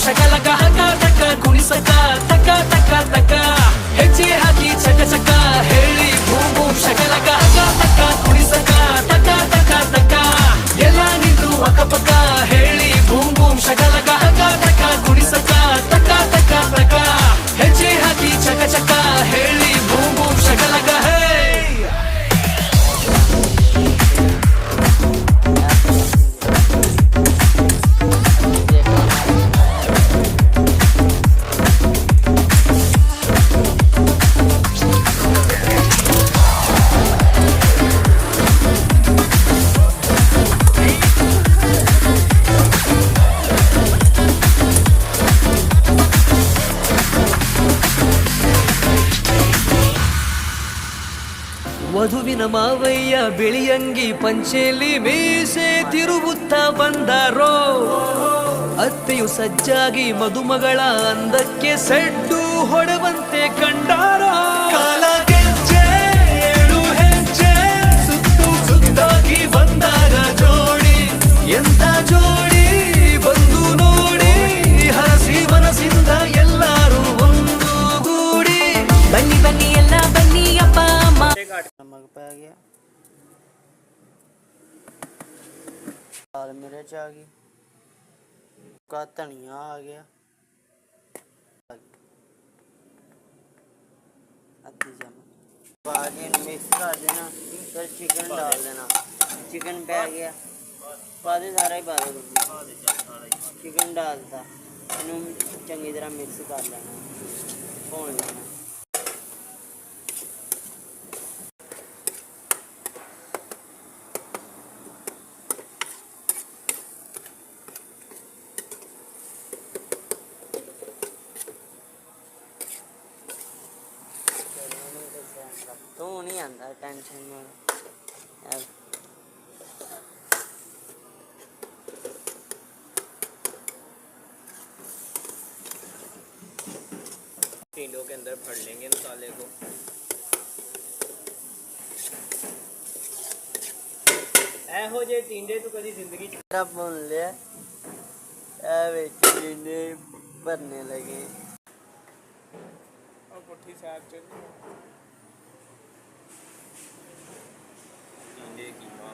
ಶಕಲಕ ಹಕ ತಕ ಕುಣಿಸಕ ತಕ ತಕ ತಕ ಹೆಜ್ಜೆ ಹಾಕಿ ಚಕ ಚಕ ಹೇಳಿ ಬೂಮ್ ಬೂಮ್ ಶಕಲಕ ಹಕ ತಕ ಕುಣಿಸಕ ತಕ ತಕ ತಕ ಎಲ್ಲ ನಿಂತು ಅಕ್ಕಪಕ್ಕ ಹೇಳಿ ಬೂಮ್ ಬೂಮ್ ಶಕಲಕ ಹಕ ತಕ ಕುಣಿಸಕ ತಕ ತಕ ತಕ ಹೆಜ್ಜೆ ಹಾಕಿ ಚಕ ಚಕ ಹೇಳಿ ಬೂಮ್ ಬೂಮ್ ಶಕಲಕ ಹೇ ವಧುವಿನ ಮಾವಯ್ಯ ಬಿಳಿಯಂಗಿ ಪಂಚೆಲಿ ಮೀಸೆ ತಿರುಗುತ್ತ ಬಂದಾರೋ ಅತ್ತೆಯು ಸಜ್ಜಾಗಿ ಮದುಮಗಳ ಅಂದಕ್ಕೆ ಸೆಡ್ಡು ಹೊಡೆವಂತೆ ಕಂಡಾರೋ ಕಾಲ ಗೆಜ್ಜೆ ಏಳು ಹೆಜ್ಜೆ ಸುತ್ತು ಸುತ್ತಾಗಿ ಬಂದಾಗ ಜೋಡಿ ಎಂತ ಜೋಡಿ ಬಂದು ನೋಡಿ ಹರಸಿ ಮನಸ್ಸಿಂದ ಎಲ್ಲರೂ ಒಂದು ಗೂಡಿ ಬನ್ನಿ ಬನ್ನಿ ಎಲ್ಲ ಬನ್ನಿ ಅಪ್ಪ ಅಮ್ಮ नमक पै गया, लाल मिर्च आ गई, का धनिया आ गया, आधी चम्मच आगे मिक्स कर देना। फिर चिकन डाल देना। चिकन पै गया, पा दे सारा ही पा दे। चिकन डालता, इन्हू चंगी तरह मिक्स कर लेना, भून लेना। तू नहीं आंदा टेंशन में टिंडों के अंदर भर लेंगे मसाले को। ऐहो जे टिंडे तो कभी जिंदगी भून लिया, टिंडे भरने लगे। और पुट्ठी साहब चल टिंडे की माँ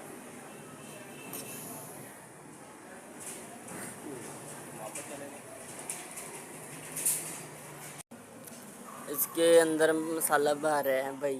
वापस चले गए। इसके अंदर मसाला भर रहे हैं भाई।